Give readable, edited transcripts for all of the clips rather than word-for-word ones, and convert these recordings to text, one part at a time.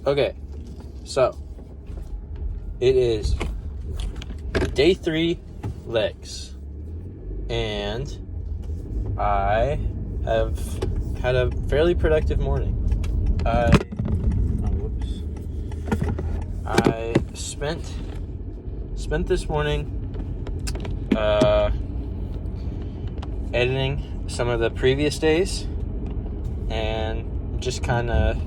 Okay, so it is day 3 legs, and I have had a fairly productive morning. I spent this morning editing some of the previous days, and just kind of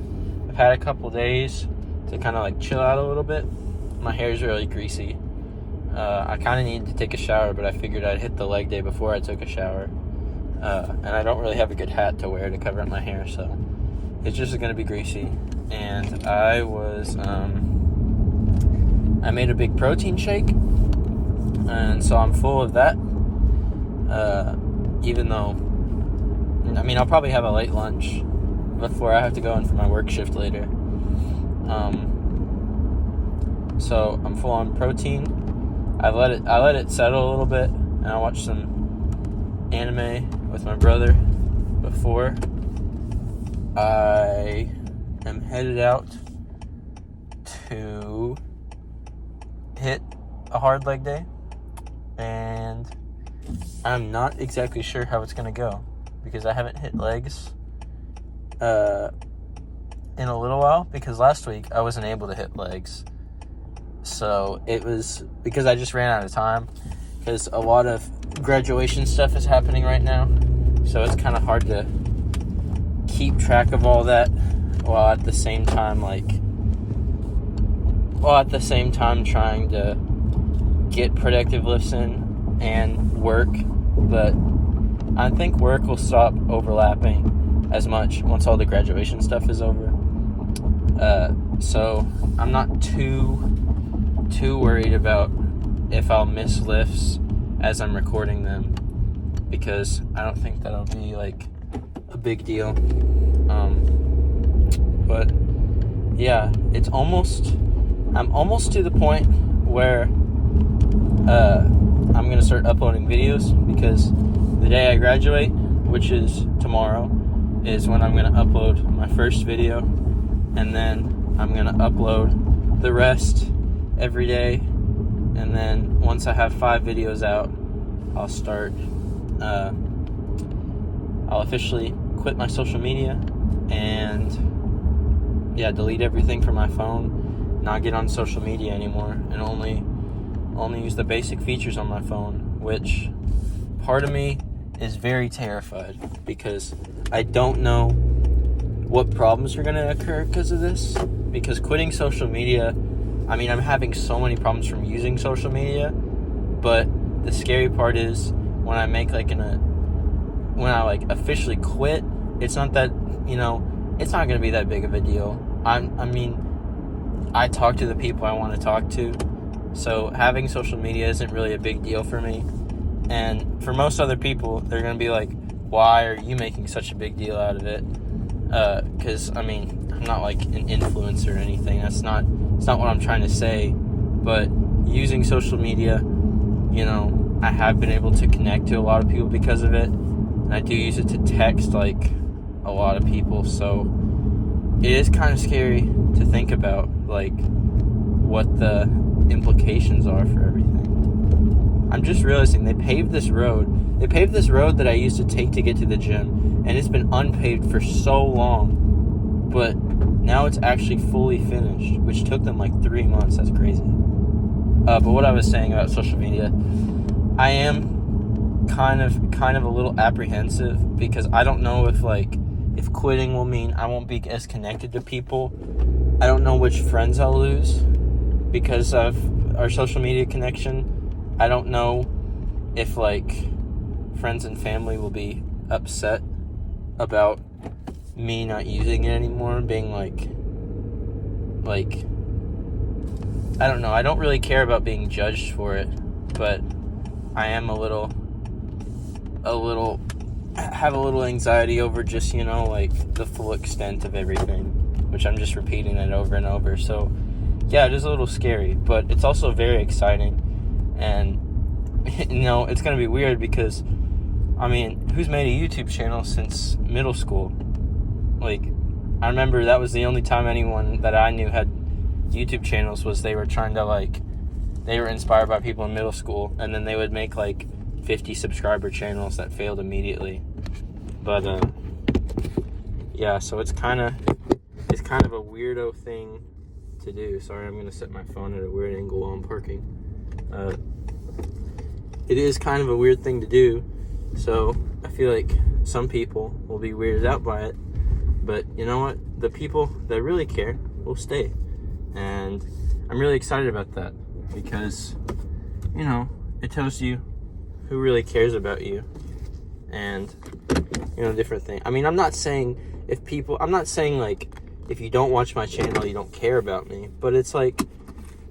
I've had a couple days to kind of like chill out a little bit. My hair's really greasy. I kind of needed to take a shower, but I figured I'd hit the leg day before I took a shower. And I don't really have a good hat to wear to cover up my hair, so it's just going to be greasy. And I made a big protein shake, and so I'm full of that. Even though, I'll probably have a late lunch before I have to go in for my work shift later. So I'm full on protein. I let it settle a little bit, and I watched some anime with my brother before I am headed out to hit a hard leg day, and I'm not exactly sure how it's going to go because I haven't hit legs in a little while, because last week I wasn't able to hit legs. So it was because I just ran out of time, because a lot of graduation stuff is happening right now. So it's kind of hard to keep track of all that while at the same time trying to get productive lifts in and work. But I think work will stop overlapping as much once all the graduation stuff is over. So I'm not too worried about if I'll miss lifts as I'm recording them, because I don't think that'll be like a big deal. But yeah, I'm almost to the point where I'm gonna start uploading videos, because the day I graduate, which is tomorrow, is when I'm gonna upload my first video, and then I'm gonna upload the rest every day. And then once I have 5 videos out, I'll officially quit my social media and delete everything from my phone, not get on social media anymore, and only use the basic features on my phone, which part of me is very terrified, because I don't know what problems are going to occur because of this. Because quitting social media, I'm having so many problems from using social media, but the scary part is when I make when I officially quit, it's not that, it's not going to be that big of a deal. I talk to the people I want to talk to, so having social media isn't really a big deal for me. And for most other people, they're going to be like, why are you making such a big deal out of it? Because, I'm not like an influencer or anything. It's not what I'm trying to say. But using social media, I have been able to connect to a lot of people because of it. And I do use it to text a lot of people. So it is kind of scary to think about what the implications are for everything. I'm just realizing they paved this road that I used to take to get to the gym, and it's been unpaved for so long, but now it's actually fully finished, which took them 3 months. That's crazy. But what I was saying about social media, I am kind of a little apprehensive, because I don't know if quitting will mean I won't be as connected to people. I don't know which friends I'll lose because of our social media connection. I don't know if friends and family will be upset about me not using it anymore, being I don't know. I don't really care about being judged for it, but I am have a little anxiety over just, the full extent of everything, which I'm just repeating it over and over. So yeah, it is a little scary, but it's also very exciting. And it's going to be weird because, who's made a YouTube channel since middle school? I remember that was the only time anyone that I knew had YouTube channels was they were trying to, like, they were inspired by people in middle school, and then they would make, like, 50 subscriber channels that failed immediately. But, yeah, so it's kind of a weirdo thing to do. Sorry, I'm going to set my phone at a weird angle while I'm parking. It is kind of a weird thing to do, so I feel like some people will be weirded out by it, but you know what? The people that really care will stay, and I'm really excited about that because, you know, it tells you who really cares about you, and, you know, different things. I mean, I'm not saying like, if you don't watch my channel, you don't care about me, but it's like,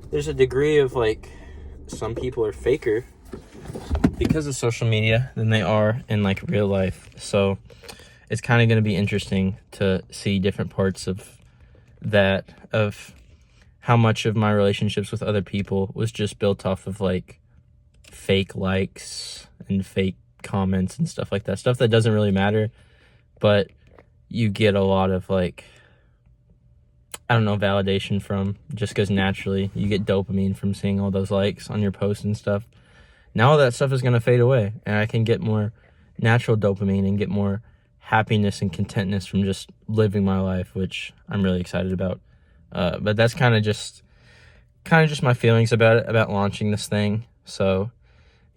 there's a degree of, like, some people are faker because of social media than they are in, like, real life. So it's kind of going to be interesting to see different parts of that, of how much of my relationships with other people was just built off of, like, fake likes and fake comments and stuff like that. Stuff that doesn't really matter, but you get a lot of, like, I don't know, validation from, just because naturally you get dopamine from seeing all those likes on your posts and stuff. Now all that stuff is going to fade away, and I can get more natural dopamine and get more happiness and contentness from just living my life, which I'm really excited about. But that's kind of just my feelings about it, about launching this thing. So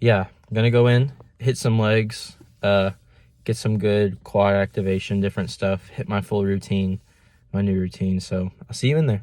yeah, I'm going to go in, hit some legs, get some good quad activation, different stuff, hit my full routine, my new routine. So I'll see you in there.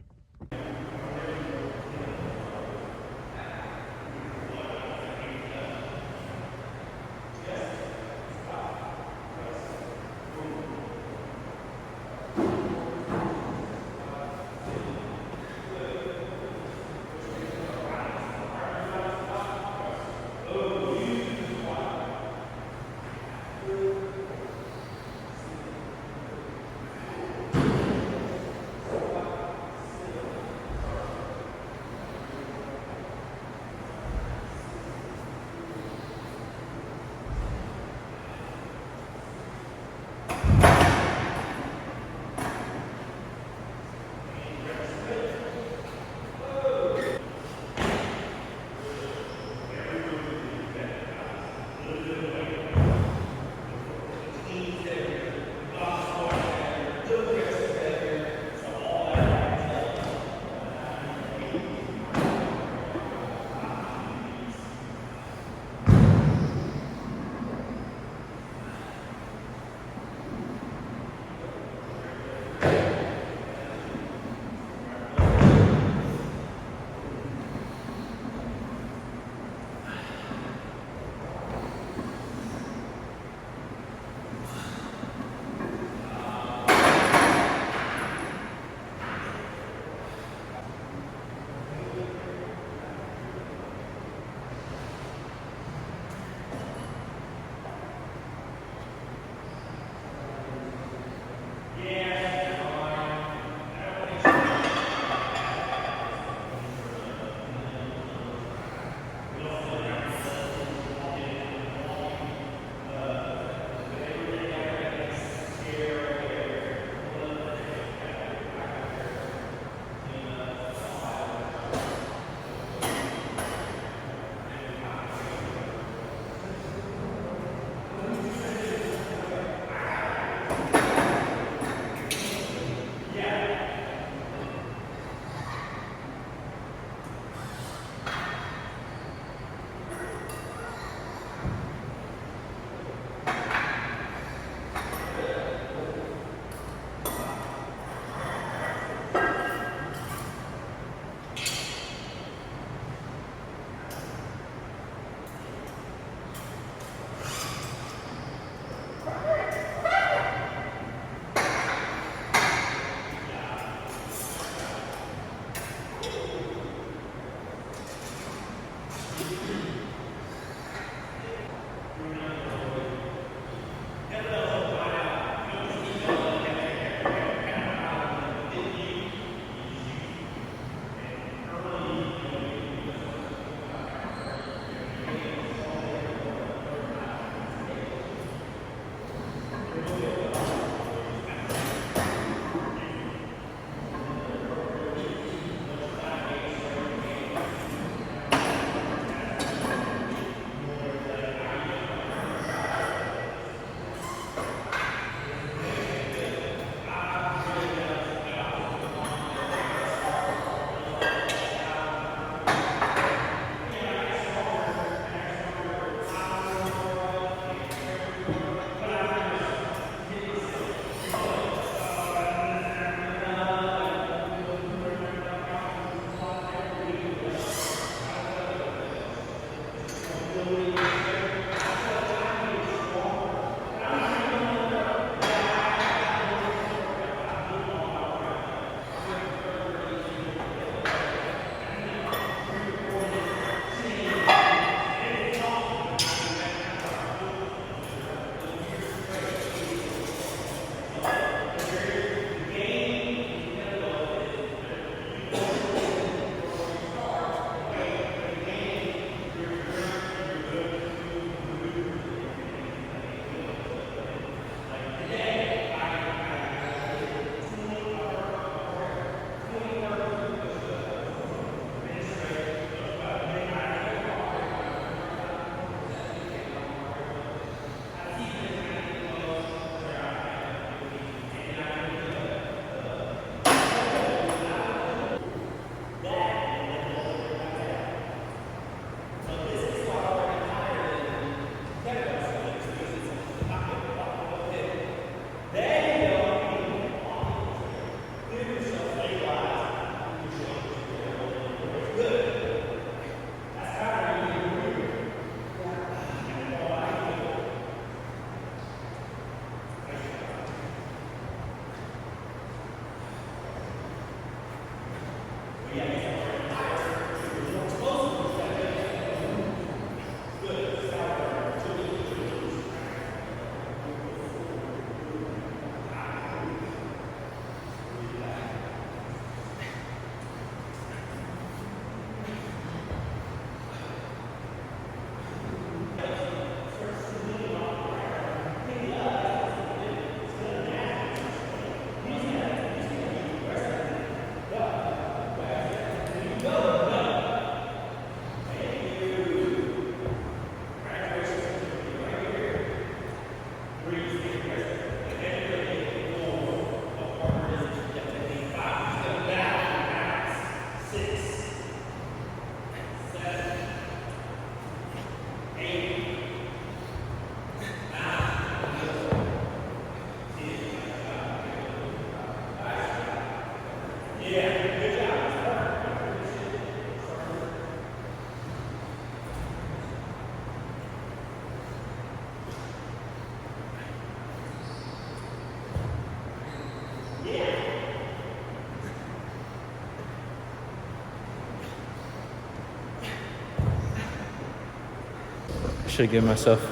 Should have given myself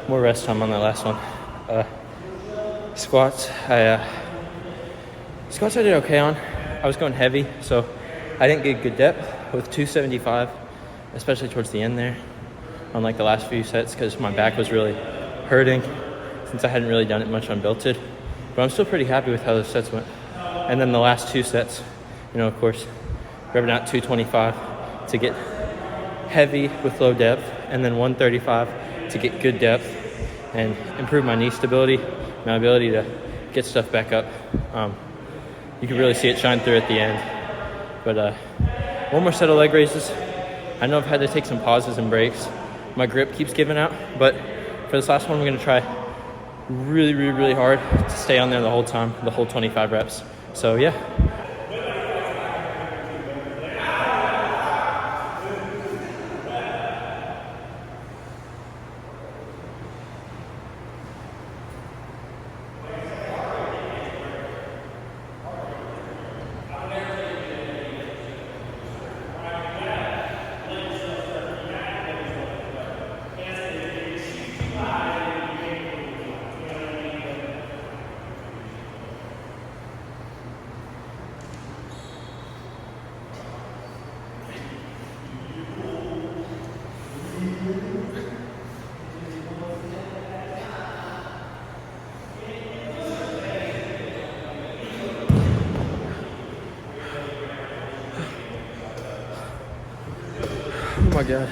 more rest time on that last one. Squats, squats I did okay on. I was going heavy, so I didn't get good depth with 275, especially towards the end there on like the last few sets because my back was really hurting since I hadn't really done it much on belted. But I'm still pretty happy with how those sets went. And then the last two sets, of course, grabbing out 225 to get heavy with low depth, and then 135 to get good depth and improve my knee stability, my ability to get stuff back up. You can really see it shine through at the end. But one more set of leg raises. I know I've had to take some pauses and breaks. My grip keeps giving out, but for this last one, I'm gonna try really, really, really hard to stay on there the whole time, the whole 25 reps. So yeah. Oh my God,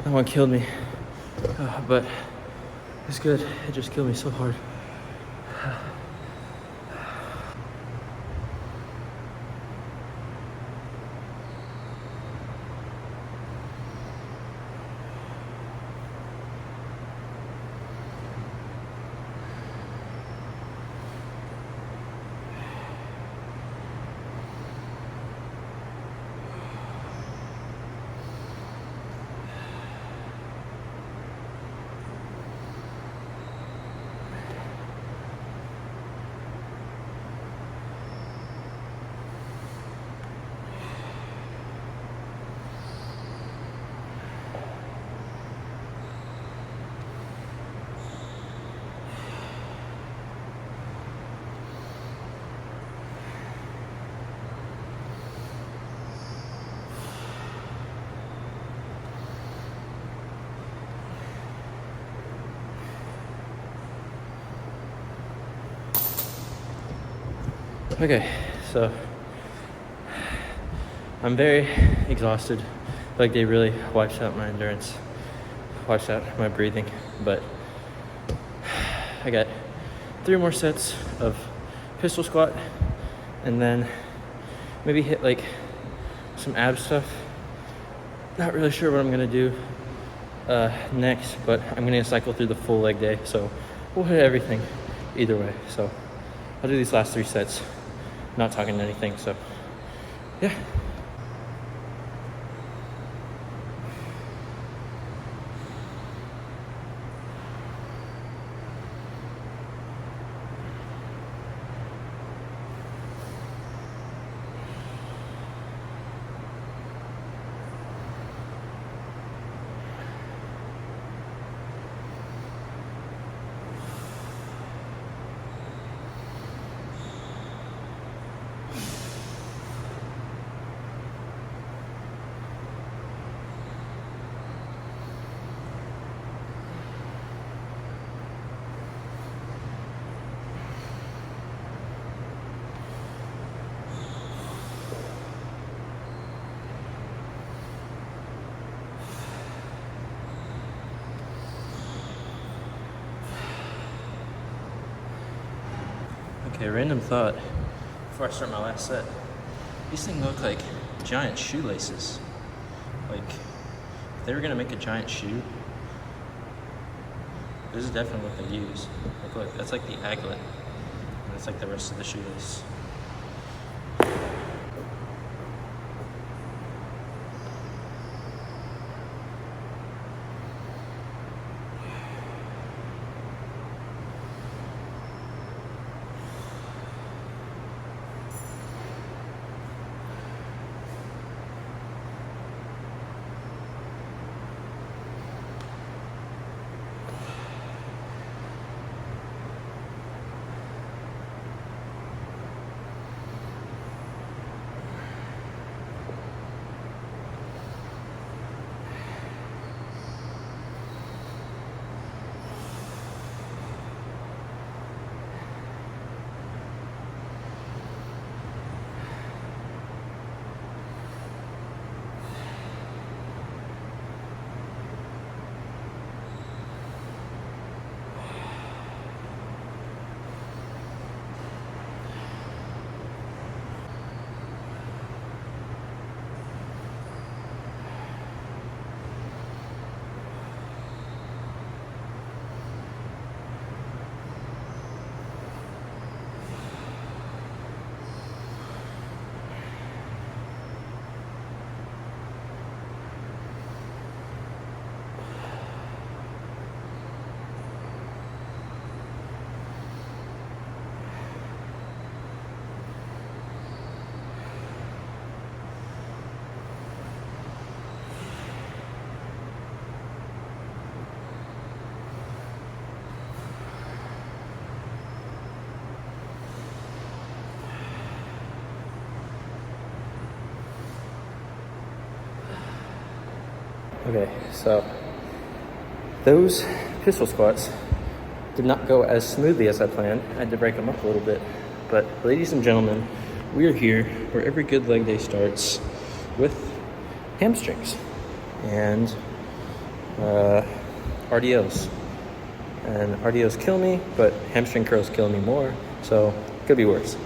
that one killed me, but it's good. It just killed me so hard. Okay, so I'm very exhausted. Like day really wipes out my endurance, wipes out my breathing, but I got 3 more sets of pistol squat and then maybe hit like some ab stuff. Not really sure what I'm gonna do next, but I'm gonna cycle through the full leg day, so we'll hit everything either way. So I'll do these last 3 sets, not talking anything, so yeah. Okay, random thought before I start my last set. These things look like giant shoelaces. Like, if they were gonna make a giant shoe, this is definitely what they use. Like, look, that's like the aglet, and that's like the rest of the shoelace. Okay, so those pistol squats did not go as smoothly as I planned. I had to break them up a little bit. But ladies and gentlemen, we are here where every good leg day starts with hamstrings and RDLs. And RDLs kill me, but hamstring curls kill me more, so it could be worse.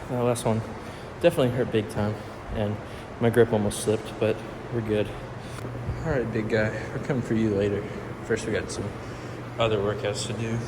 That last one definitely hurt big time, and my grip almost slipped, but we're good. All right, big guy, we're coming for you later. First, we got some other workouts to do.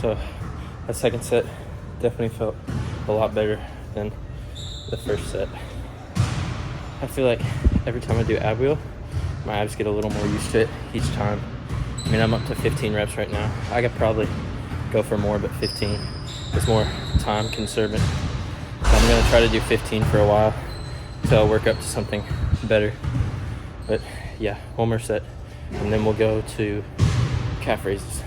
So that second set definitely felt a lot better than the first set. I feel like every time I do ab wheel, my abs get a little more used to it each time. I mean, I'm up to 15 reps right now. I could probably go for more, but 15 is more time consuming. So I'm gonna try to do 15 for a while until I work up to something better. But yeah, one more set, and then we'll go to calf raises.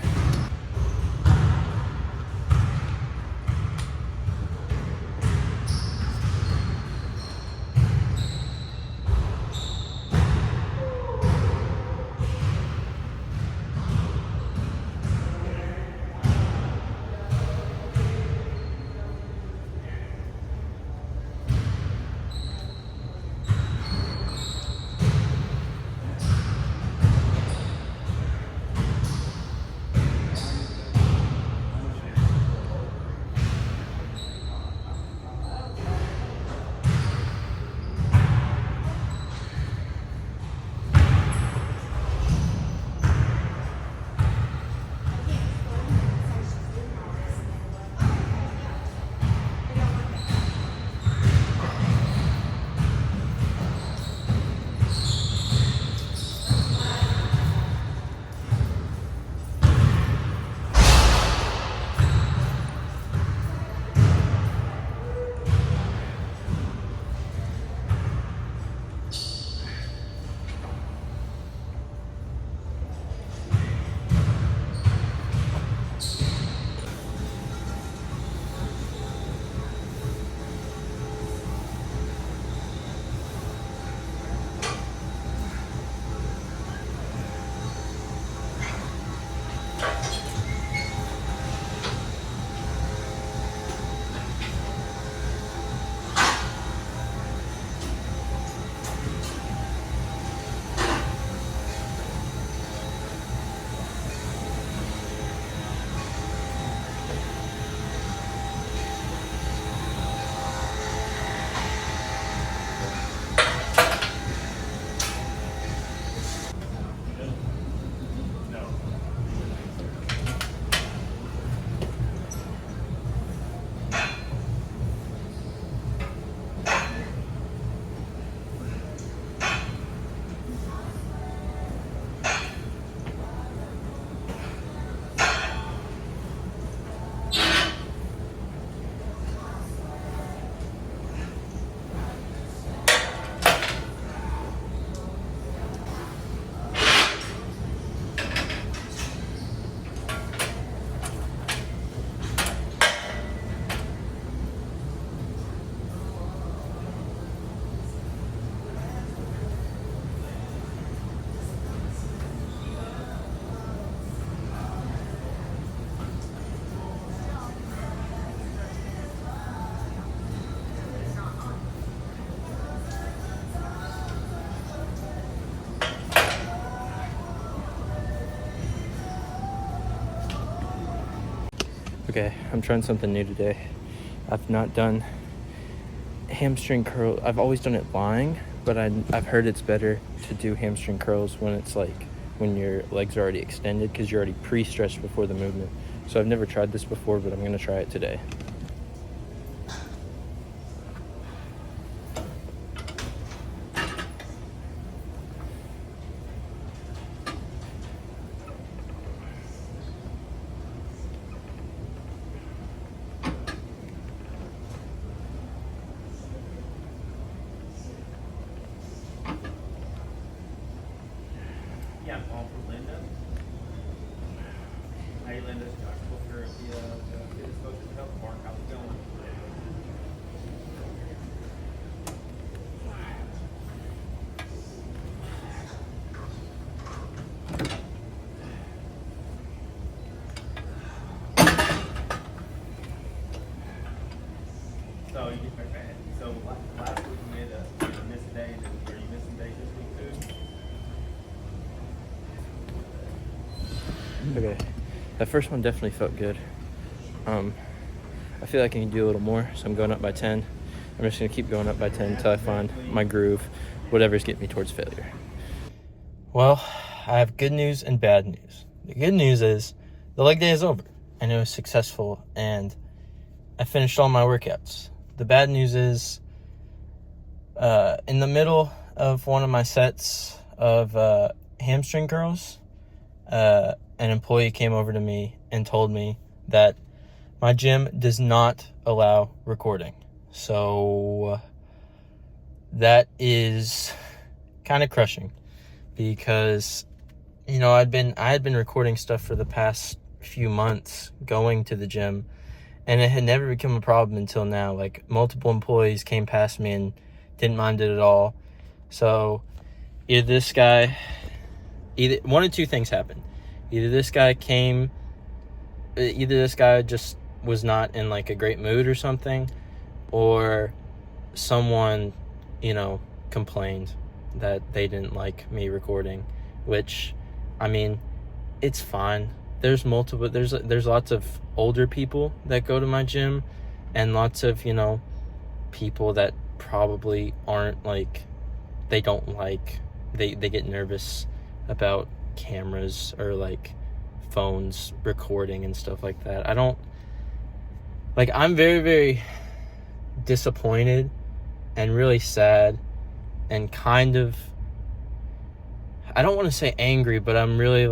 Okay, I'm trying something new today. I've not done hamstring curl. I've always done it lying, but I've heard it's better to do hamstring curls when it's like when your legs are already extended, because you're already pre-stretched before the movement. So I've never tried this before, but I'm gonna try it today. Yeah, I'm calling for Linda. Hey, Linda, Josh Booker, the fitness coach at the health park. How's it going? So last week you made a missed day. Are you missing days this week too? Okay, that first one definitely felt good. I feel like I can do a little more, so I'm going up by 10. I'm just gonna keep going up by 10 until I find my groove, whatever's getting me towards failure. Well, I have good news and bad news. The good news is the leg day is over, and it was successful, and I finished all my workouts. The bad news is, in the middle of one of my sets of hamstring curls, an employee came over to me and told me that my gym does not allow recording. So that is kind of crushing, because I had been recording stuff for the past few months going to the gym, and it had never become a problem until now. Like, multiple employees came past me and didn't mind it at all. So either one of two things happened. Either this guy just was not in like a great mood or something, or someone, complained that they didn't like me recording, which, I mean, it's fine. There's lots of older people that go to my gym, and lots of, people that probably aren't like, they get nervous about cameras or like phones recording and stuff like that. I'm very, very disappointed and really sad, and kind of, I don't want to say angry, but I'm really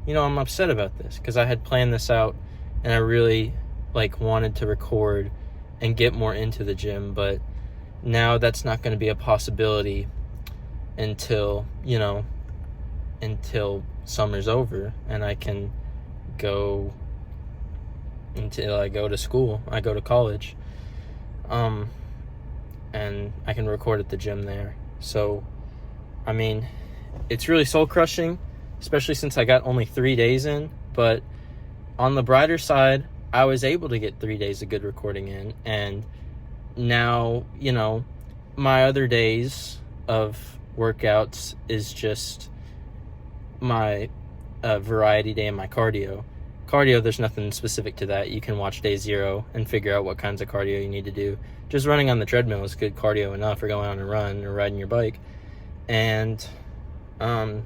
I'm upset about this, because I had planned this out and I really wanted to record and get more into the gym, but now that's not going to be a possibility until summer's over and I can go, until I go to school. I go to college, and I can record at the gym there. So, I mean, it's really soul crushing, especially since I got only 3 days in. But on the brighter side, I was able to get 3 days of good recording in, and now, my other days of workouts is just my variety day and my cardio. Cardio, there's nothing specific to that. You can watch day 0 and figure out what kinds of cardio you need to do. Just running on the treadmill is good cardio enough, or going on a run or riding your bike. And what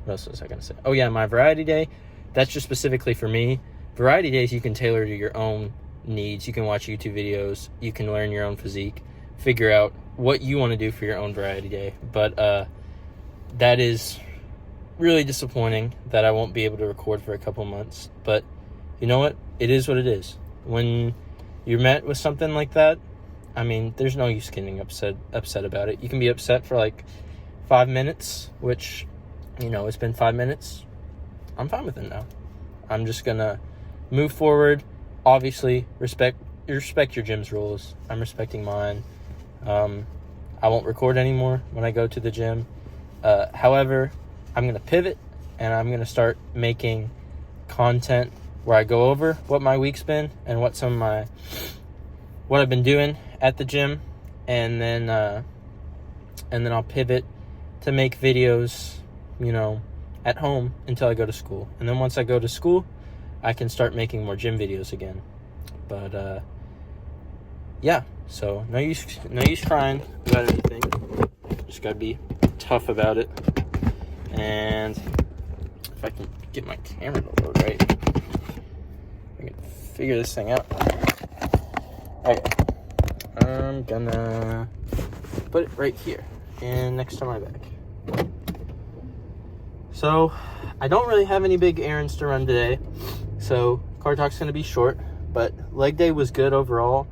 else was I going to say? Oh yeah, my variety day, that's just specifically for me. Variety days you can tailor to your own needs. You can watch YouTube videos, you can learn your own physique, figure out what you want to do for your own variety day. But that is really disappointing that I won't be able to record for a couple months. But you know what? It is what it is. When you're met with something like that, I mean, there's no use getting upset about it. You can be upset for 5 minutes, which, it's been 5 minutes. I'm fine with it now. I'm just gonna move forward. Obviously, respect your gym's rules. I'm respecting mine. I won't record anymore when I go to the gym. However, I'm gonna pivot, and I'm gonna start making content where I go over what my week's been and what I've been doing at the gym, and then I'll pivot to make videos, at home until I go to school. And then once I go to school, I can start making more gym videos again. But yeah, so no use crying about anything. Just gotta be tough about it. And if I can get my camera to load right, I can figure this thing out. Okay, I'm gonna put it right here and next to my back. So I don't really have any big errands to run today, so car talk's gonna be short, but leg day was good overall.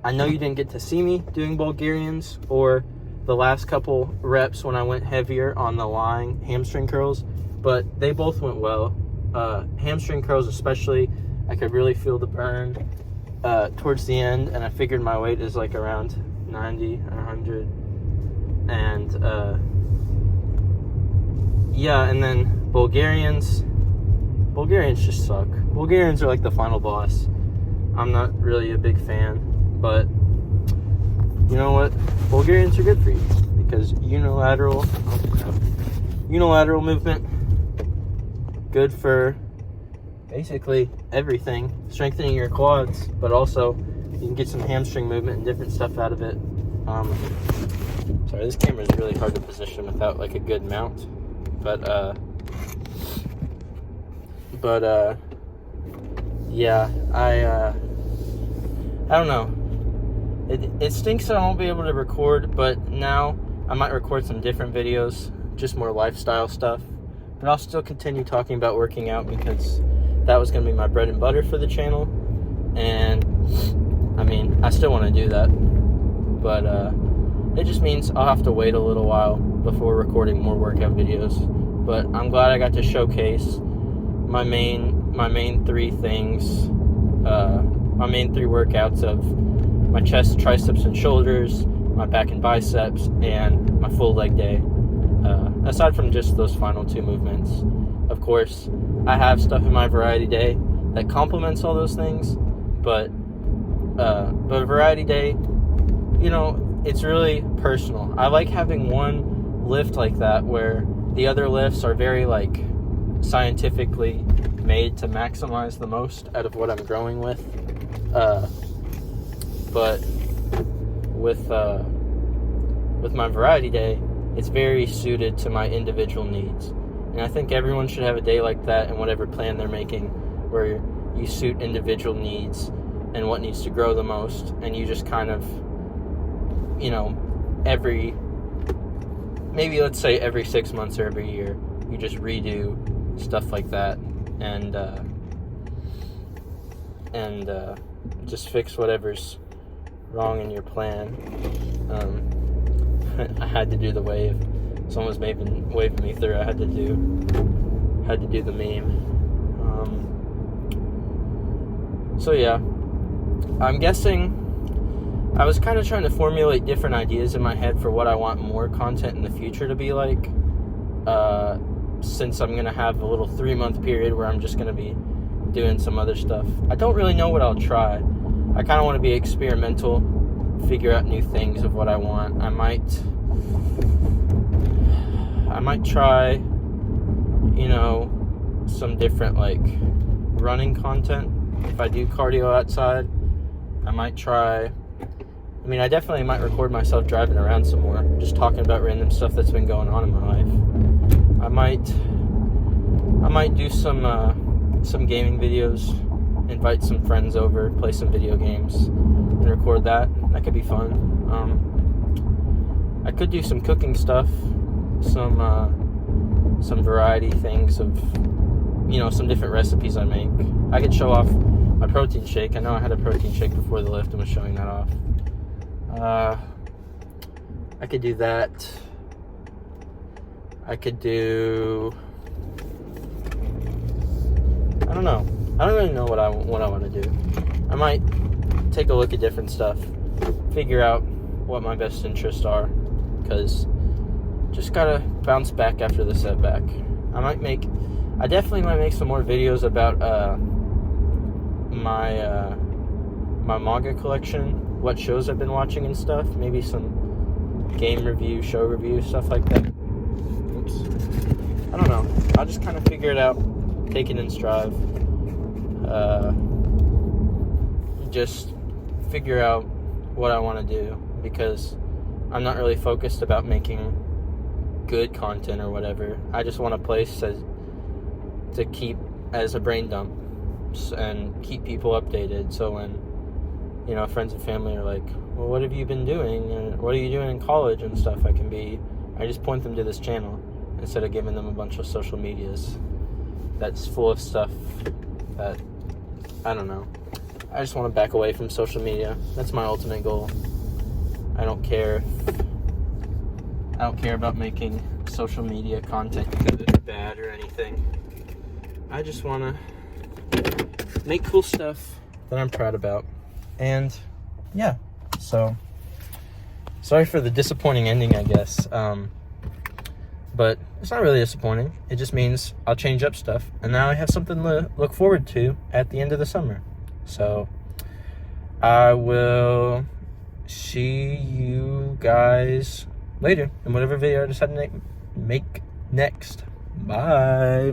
I know you didn't get to see me doing Bulgarians or the last couple reps when I went heavier on the lying hamstring curls, but they both went well. Hamstring curls especially, I could really feel the burn towards the end, and I figured my weight is around 90 or 100. And yeah, and then Bulgarians just suck. Bulgarians are the final boss. I'm not really a big fan, but you know what? Bulgarians are good for you, because unilateral movement, good for basically everything, strengthening your quads, but also you can get some hamstring movement and different stuff out of it. Sorry, this camera is really hard to position without a good mount, but yeah, I don't know. It stinks that I won't be able to record, but now I might record some different videos, just more lifestyle stuff. But I'll still continue talking about working out because that was going to be my bread and butter for the channel. And, I mean, I still want to do that. But it just means I'll have to wait a little while before recording more workout videos. But I'm glad I got to showcase my main three things, my main three workouts of my chest, triceps, and shoulders, my back and biceps, and my full leg day. Aside from just those final two movements. Of course, I have stuff in my variety day that complements all those things, but variety day, you know, it's really personal. I like having one lift like that where the other lifts are very, like, scientifically made to maximize the most out of what I'm growing with. But with my variety day, it's very suited to my individual needs. And I think everyone should have a day like that in whatever plan they're making, where you suit individual needs and what needs to grow the most, and you just kind of, you know, maybe let's say every 6 months or every year, you just redo stuff like that and just fix whatever's wrong in your plan. I had to do the wave. Someone was waving me through. I had to do the meme. So yeah, I'm guessing I was kind of trying to formulate different ideas in my head for what I want more content in the future to be like. Since I'm gonna have a little 3-month period where I'm just gonna be doing some other stuff. I don't really know what I'll try. I kind of want to be experimental, figure out new things of what I want. I might try, you know, some different, like, running content. If I do cardio outside, I might try. I mean, I definitely might record myself driving around some more, just talking about random stuff that's been going on in my life. I might do some gaming videos, invite some friends over, play some video games, and record that. That could be fun. I could do some cooking stuff, some variety things of, you know, some different recipes I make. I could show off my protein shake. I know I had a protein shake before the lift and was showing that off. I could do that. I could do, I don't know. I don't really know what I want to do. I might take a look at different stuff, figure out what my best interests are, because just gotta bounce back after the setback. I definitely might make some more videos about my manga collection, what shows I've been watching and stuff. Maybe some game review, show review, stuff like that. Oops. I don't know. I'll just kind of figure it out, take it in stride. Just figure out what I want to do, because I'm not really focused about making good content or whatever. I just want a place to keep as a brain dump and keep people updated, so when, you know, friends and family are like, well, what have you been doing, and what are you doing in college and stuff, I just point them to this channel instead of giving them a bunch of social medias that's full of stuff that, I don't know. I just want to back away from social media. That's my ultimate goal. I don't care about making social media content good or bad or anything. I just want to make cool stuff that I'm proud about. And yeah, so sorry for the disappointing ending, I guess. But it's not really disappointing. It just means I'll change up stuff, and now I have something to look forward to at the end of the summer. So I will see you guys later in whatever video I decide to make next. Bye.